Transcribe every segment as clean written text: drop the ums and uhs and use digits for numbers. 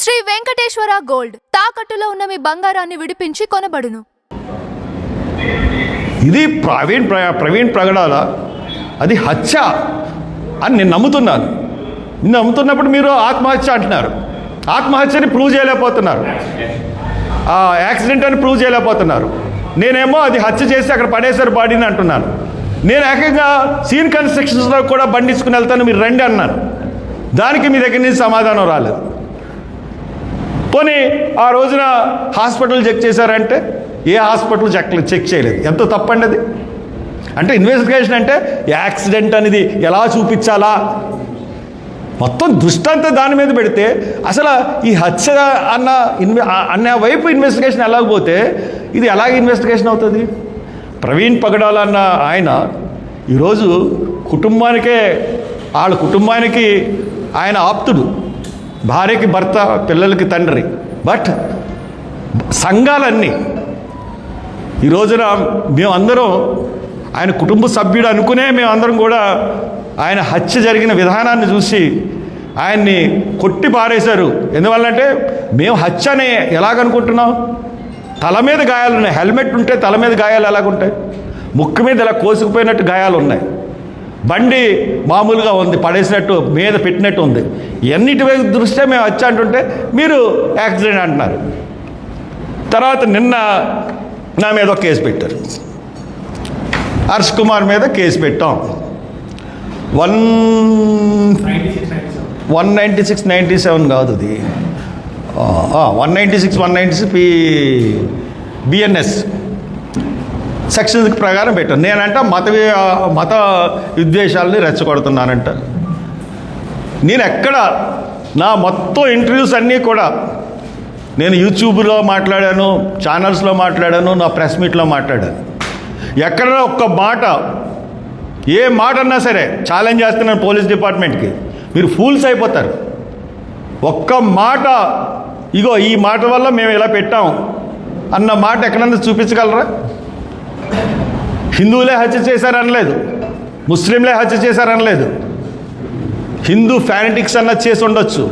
Shri Venkateswara gold తాకట్టులో ఉన్న మీ బంగారాన్ని విడిపించి కొనబడును. ఇది ప్రవీణ్ ప్రగడాల అది హత్య అని నేను నమ్ముతున్నాను. నమ్ముతున్నప్పుడు మీరు ఆత్మహత్య అంటున్నారు. ఆత్మహత్యని ప్రూవ్ చేయలేకపోతున్నారు, యాక్సిడెంట్ అని ప్రూవ్ చేయలేకపోతున్నారు. నేనేమో అది హత్య చేసి అక్కడ పడేశారు బాడీని అంటున్నాను. నేను ఏకంగా సీన్ కన్స్ట్రక్షన్స్లో కూడా బండిసుకుని వెళ్తాను, మీరు రండి అన్నాను. దానికి మీ దగ్గర నుంచి సమాధానం రాలేదు. పోనీ ఆ రోజున హాస్పిటల్ చెక్ చేశారంటే ఏ హాస్పిటల్ చెక్ చేయలేదు. ఎంత తప్పండి అది. అంటే ఇన్వెస్టిగేషన్ అంటే యాక్సిడెంట్ అనేది ఎలా చూపించాలా, మొత్తం దృష్టాంతా దాని మీద పెడితే అసలు ఈ హత్య అన్న వైపు ఇన్వెస్టిగేషన్ ఎలాగపోతే ఇది ఎలాగ ఇన్వెస్టిగేషన్ అవుతుంది? ప్రవీణ్ పగడాల అన్న ఆయన ఈరోజు వాళ్ళ కుటుంబానికి ఆయన ఆప్తుడు, భార్యకి భర్త, పిల్లలకి తండ్రి. బట్ సంఘాలన్నీ ఈ రోజున మేమందరం ఆయన కుటుంబ సభ్యుడు అనుకునే మేమందరం కూడా ఆయన హత్య జరిగిన విధానాన్ని చూసి ఆయన్ని కొట్టి పారేశారు. ఎందువల్లంటే మేము హత్యనే ఎలాగనుకుంటున్నాం? తల మీద గాయాలు ఉన్నాయి. హెల్మెట్ ఉంటే తల మీద గాయాలు ఎలాగుంటాయి? ముక్కు మీద ఇలా కోసుకుపోయినట్టు గాయాలు ఉన్నాయి. బండి మామూలుగా ఉంది, పడేసినట్టు మీద పెట్టినట్టు ఉంది. ఎన్నిటి వైపు దృష్ట్యా మేము హత్య అంటుంటే మీరు యాక్సిడెంట్ అంటున్నారు. తర్వాత నిన్న నా మీద ఒక కేసు పెట్టారు. హర్ష్ కుమార్ మీద కేసు పెట్టాం. 196-97 కాదు, అది 196 బిఎన్ఎస్ సెక్షన్స్ ప్రకారం పెట్టాను. నేనంట మత విద్వేషాలని రెచ్చగొడుతున్నానంట. నేను ఎక్కడ నా మొత్తం ఇంటర్వ్యూస్ అన్నీ కూడా నేను యూట్యూబ్లో మాట్లాడాను, ఛానల్స్లో మాట్లాడాను, నా ప్రెస్ మీట్లో మాట్లాడాను. ఎక్కడ ఒక్క మాట, ఏ మాట అన్నా సరే ఛాలెంజ్ చేస్తున్నాను పోలీస్ డిపార్ట్మెంట్కి. మీరు ఫూల్స్ అయిపోతారు. ఒక్క మాట ఇగో ఈ మాట వల్ల మేము ఇలా పెట్టాం అన్న మాట ఎక్కడన్నా చూపించగలరా? హిందువులే హత్య చేశారనలేదు, ముస్లింలే హత్య చేశారనలేదు. హిందూ ఫ్యానిటిక్స్ అన్న చేసి ఉండొచ్చు,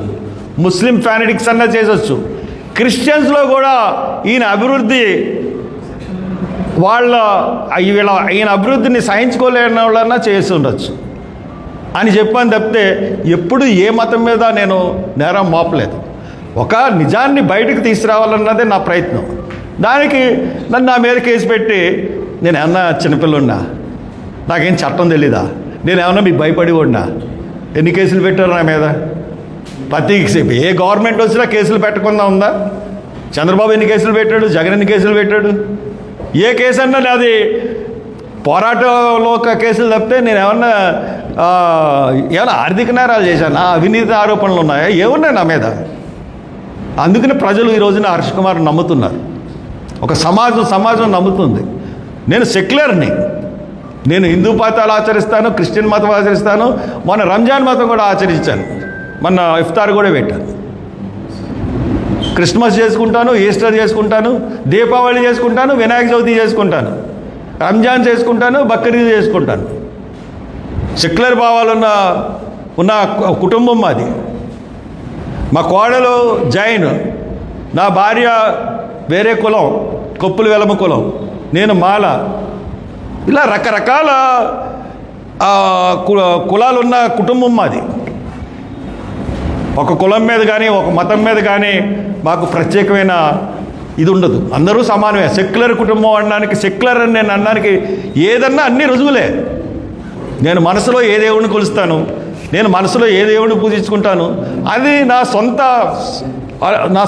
ముస్లిం ఫ్యానిటిక్స్ అన్న చేసొచ్చు. క్రిస్టియన్స్లో కూడా ఈయన అభివృద్ధి ఈయన అభివృద్ధిని సహించుకోలేని వాళ్ళన్నా చేసి ఉండొచ్చు అని చెప్పని తప్పితే ఎప్పుడు ఏ మతం మీద నేను నేరం మోపలేదు. ఒక నిజాన్ని బయటకు తీసుకురావాలన్నదే నా ప్రయత్నం. దానికి నన్ను నా మీద కేసు పెట్టి నేను ఏమన్నా చిన్నపిల్లున్నా, నాకేం చట్టం తెలీదా, నేను ఏమన్నా మీకు భయపడి ఉన్నా? ఎన్ని కేసులు పెట్టారు నా మీద? ప్రతి ఏ గవర్నమెంట్ వచ్చినా కేసులు పెట్టకుండా ఉందా? చంద్రబాబు ఎన్ని కేసులు పెట్టాడు, జగన్ ఎన్ని కేసులు పెట్టాడు? ఏ కేసు అన్నా నాది పోరాటంలో ఒక కేసులు తప్పితే నేను ఏమన్నా ఆర్థిక నేరాలు చేశాను, అవినీతి ఆరోపణలు ఉన్నాయా? ఏమున్నాయి నా మీద? అందుకని ప్రజలు ఈ రోజున హర్ష్ కుమార్ నమ్ముతున్నారు. ఒక సమాజం నమ్ముతుంది. నేను సెక్యులర్ని, నేను హిందూ మతాలు ఆచరిస్తాను, క్రిస్టియన్ మతం ఆచరిస్తాను, మొన్న రంజాన్ మతం కూడా ఆచరించాను, మొన్న ఇఫ్తార్ కూడా పెట్టాను. క్రిస్మస్ చేసుకుంటాను, ఈస్టర్ చేసుకుంటాను, దీపావళి చేసుకుంటాను, వినాయక చవితి చేసుకుంటాను, రంజాన్ చేసుకుంటాను, బక్రీద్ చేసుకుంటాను. సెక్యులర్ భావాలున్న కుటుంబం మాది. మా కోడలు జైన్, నా భార్య వేరే కులం, కొప్పుల వెలమ కులం, నేను మాల. ఇలా రకరకాల కులాలున్న కుటుంబం మాది. ఒక కులం మీద కానీ ఒక మతం మీద కానీ మాకు ప్రత్యేకమైన ఇది ఉండదు. అందరూ సమానమే. సెక్యులర్ కుటుంబం అనడానికి, సెక్యులర్ అని నేను అనడానికి ఏదన్నా అన్ని రుజువులే. నేను మనసులో ఏ దేవుడిని కొలుస్తాను, నేను మనసులో ఏ దేవుడిని పూజించుకుంటాను, అది నా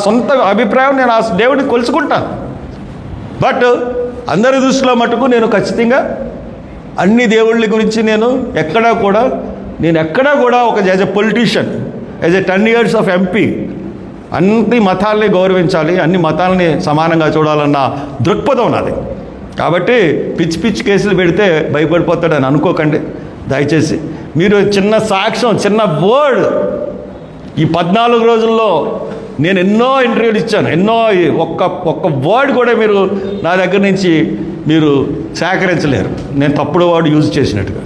సొంత అభిప్రాయం. నేను ఆ దేవుడిని కొలుచుకుంటాను. బట్ అందరి దృష్టిలో మటుకు నేను ఖచ్చితంగా అన్ని దేవుళ్ళ గురించి నేను ఎక్కడా కూడా ఒక as a politician, as a 10 years of MP అన్ని మతాల్ని గౌరవించాలి, అన్ని మతాలని సమానంగా చూడాలన్న దృక్పథం నాది. కాబట్టి పిచ్చి కేసులు పెడితే భయపడిపోతాడని అనుకోకండి దయచేసి. మీరు చిన్న సాక్ష్యం, చిన్న వర్డ్, ఈ 14 రోజుల్లో నేను ఎన్నో ఇంటర్వ్యూలు ఇచ్చాను, ఒక్క వర్డ్ కూడా మీరు నా దగ్గర నుంచి మీరు సేకరించలేరు నేను తప్పుడు వర్డ్ యూజ్ చేసినట్టుగా.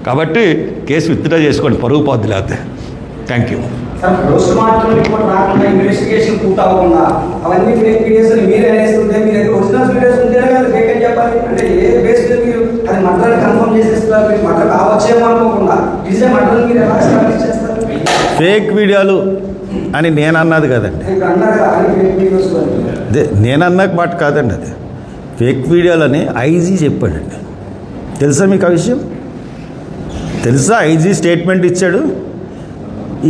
కాబట్టి కేసు విత్డ్రా చేసుకోండి, పరుగు పోద్ది లేకపోతే. Thank you. Sir post mortem report రాకుండా ఇన్వెస్టిగేషన్ పూర్తి అవ్వకుండా అవన్నీ ఫేక్ వీడియోస్ అని మీరే అనేస్తుంటే మీ దగ్గర ఒరిజినల్ వీడియోస్ ఉంటేనే కదా ఫేక్ అని చెప్పాలి. అంటే ఏ బేస్ మీద మీరు అది మర్డర్ కన్ఫర్మ్ చేసేస్తున్నారు? మీరు మర్డర్ కావచ్చేమో అనుకోకుండా ఇదే మర్డర్ మీరు ఎలా ఎస్టాబ్లిష్ చేస్తారు? ఫేక్ వీడియోలు అని నేను అన్నది కదండి, ఇప్పుడు అన్నారు కదా అని ఫేక్ వీడియోస్ అదే నేను అన్నకు మాట కాదండి. అది ఫేక్ వీడియోలు అని ఐజీ చెప్పాడండి. తెలుసా మీకు ఆ విషయం? తెలుసా? ఐజీ స్టేట్మెంట్ ఇచ్చాడు.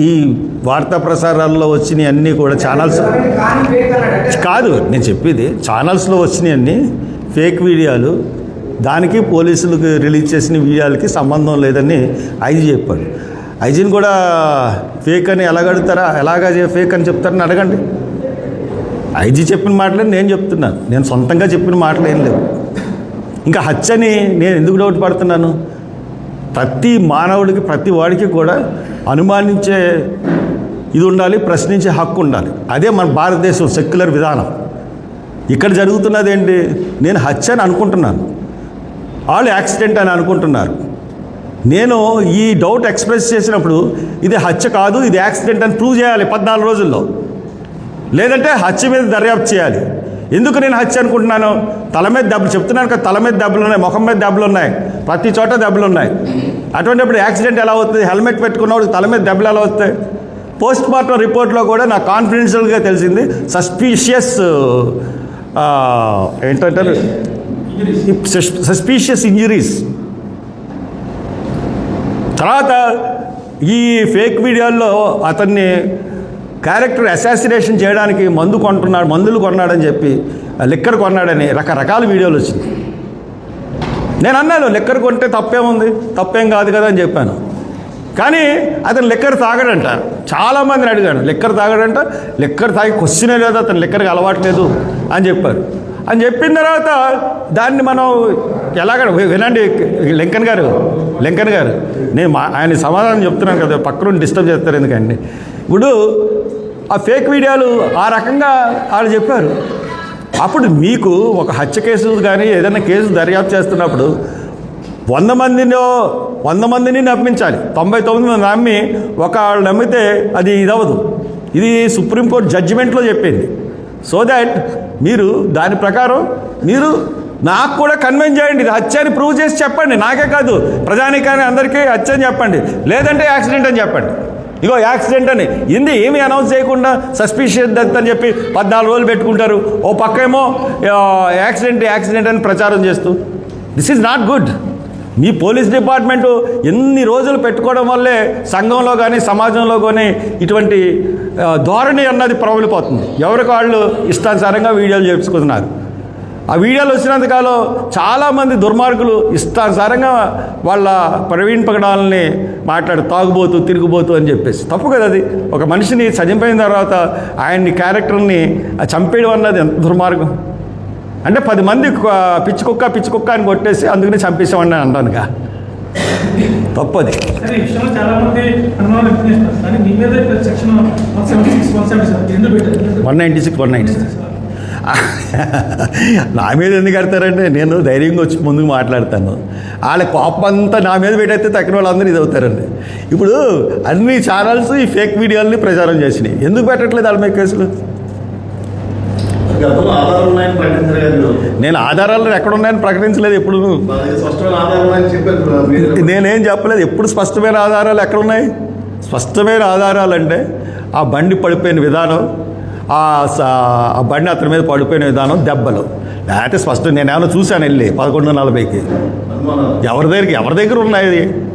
ఈ వార్తా ప్రసారాల్లో వచ్చినాయి అన్నీ కూడా ఛానల్స్ కానీ ఫేక్ అన్నాడు. కాదు నేను చెప్పేది, ఛానల్స్లో వచ్చినాయి అన్నీ ఫేక్ వీడియోలు, దానికి పోలీసులకు రిలీజ్ చేసిన వీడియోలకి సంబంధం లేదని ఐజీ చెప్పాడు. ఐజీని కూడా ఫేక్ అని ఎలాగడుగుతారా, ఎలాగా ఫేక్ అని చెప్తారని అడగండి. ఐజీ చెప్పిన మాటలే నేను చెప్తున్నాను, నేను సొంతంగా చెప్పిన మాటలు ఏం లేవు. ఇంకా హత్యని నేను ఎందుకు డౌట్ పడుతున్నాను? ప్రతి మానవుడికి, ప్రతి వాడికి కూడా అనుమానించే ఇది ఉండాలి, ప్రశ్నించే హక్కు ఉండాలి. అదే మన భారతదేశం సెక్యులర్ విధానం. ఇక్కడ జరుగుతున్నది ఏంటి? నేను హత్య అని అనుకుంటున్నాను, వాళ్ళు యాక్సిడెంట్ అని అనుకుంటున్నారు. నేను ఈ డౌట్ ఎక్స్ప్రెస్ చేసినప్పుడు ఇది హత్య కాదు, ఇది యాక్సిడెంట్ అని ప్రూవ్ చేయాలి 14 రోజుల్లో. లేదంటే హత్య మీద దర్యాప్తు చేయాలి. ఎందుకు నేను హత్య అనుకుంటున్నాను? తల మీద దెబ్బలు, చెప్తున్నాను కదా, తల మీద దెబ్బలు ఉన్నాయి, ముఖం మీద దెబ్బలు ఉన్నాయి, ప్రతి చోట దెబ్బలు ఉన్నాయి. అటువంటిప్పుడు యాక్సిడెంట్ ఎలా అవుతుంది? హెల్మెట్ పెట్టుకున్నప్పుడు తల మీద దెబ్బలు ఎలా వస్తాయి? పోస్ట్ మార్టం రిపోర్ట్లో కూడా నాకు కాన్ఫిడెన్షియల్గా తెలిసింది సస్పీషియస్ ఏంటంటారు, సస్పీషియస్ ఇంజరీస్. తర్వాత ఈ ఫేక్ వీడియోల్లో అతన్ని క్యారెక్టర్ అసాసినేషన్ చేయడానికి మందులు కొన్నాడని చెప్పి, లిక్కర్ కొన్నాడని రకరకాల వీడియోలు వచ్చింది. నేను అన్నాను లిక్కర్ కొంటే తప్పేముంది, తప్పేం కాదు కదా అని చెప్పాను. కానీ అతను లిక్కర్ తాగడంట. చాలామందిని అడిగాను, లిక్కర్ తాగడంట. లిక్కర్ తాగి క్వశ్చనే లేదు, అతను లిక్కర్కి అలవాట్లేదు అని చెప్పారు. అని చెప్పిన తర్వాత దాన్ని మనం ఎలాగ వినండి, లింకన్ గారు నేను ఆయన సమాధానం చెప్తున్నాను కదా, పక్కన డిస్టర్బ్ చేస్తారు ఎందుకండి. ఇప్పుడు ఆ ఫేక్ వీడియోలు ఆ రకంగా వాళ్ళు చెప్పారు. అప్పుడు మీకు ఒక హత్య కేసు కానీ ఏదైనా కేసు దర్యాప్తు చేస్తున్నప్పుడు 100 మందిని నమ్మించాలి. 99 మంది నమ్మి వాళ్ళు నమ్మితే అది ఇదవదు. ఇది సుప్రీంకోర్టు జడ్జిమెంట్లో చెప్పింది. సో దాట్ మీరు దాని ప్రకారం మీరు నాకు కూడా కన్విన్స్ చేయండి, ఇది హత్య అని ప్రూవ్ చేసి చెప్పండి. నాకే కాదు, ప్రజానీకాన్ని అందరికీ హత్య అని చెప్పండి, లేదంటే యాక్సిడెంట్ అని చెప్పండి. ఇగో యాక్సిడెంట్ అని ఏమీ అనౌన్స్ చేయకుండా సస్పిషియస్ డెత్ అని చెప్పి 14 రోజులు పెట్టుకుంటారు. ఓ పక్క ఏమో యాక్సిడెంట్ అని ప్రచారం చేస్తూ, this is not good. Me police department ఎన్ని రోజులు పెట్టుకోవడం వల్లే సంఘంలో కానీ సమాజంలో కానీ ఇటువంటి ధోరణి అన్నది ప్రబలిపోతుంది. ఎవరికి వాళ్ళు ఇష్టానుసారంగా వీడియోలు చేసుకుంటున్నారు. ఆ వీడియోలు వచ్చినంతకాలం చాలామంది దుర్మార్గులు ఇష్టానుసారంగా వాళ్ళ ప్రవీణ్ పగడాలని తాగుబోతూ తిరుగుబోతూ అని చెప్పేసి. తప్పు కదా అది. ఒక మనిషిని చనిపోయిన తర్వాత ఆయన్ని క్యారెక్టర్ని చంపేయడం అన్నది ఎంత దుర్మార్గం. అంటే 10 మంది పిచ్చి కుక్క అని కొట్టేసి అందుకని చంపేసామని అంటానుగా, తప్పది. 196 నా మీద ఎందుకు కడతారంటే నేను ధైర్యంగా వచ్చి ముందుకు మాట్లాడతాను. వాళ్ళ కోపం అంతా నా మీద పెట్టయితే తక్కిన వాళ్ళందరూ ఇది అవుతారండి. ఇప్పుడు అన్ని ఛానల్స్ ఈ ఫేక్ వీడియోలని ప్రచారం చేసినాయి. ఎందుకు పెట్టట్లేదు వాళ్ళ మీద కేసులు? నేను ఆధారాలు ఎక్కడున్నాయని ప్రకటించలేదు ఎప్పుడు. నేనేం చెప్పలేదు. ఎప్పుడు స్పష్టమైన ఆధారాలు ఎక్కడున్నాయి? స్పష్టమైన ఆధారాలు అంటే ఆ బండి పడిపోయిన విధానం, ఆ బండి అతని మీద పడిపోయిన విధానం, దెబ్బలు. లేకపోతే స్పష్టం నేనేమో చూశాను వెళ్ళి 11:40కి. ఎవరి దగ్గర ఉన్నాయి?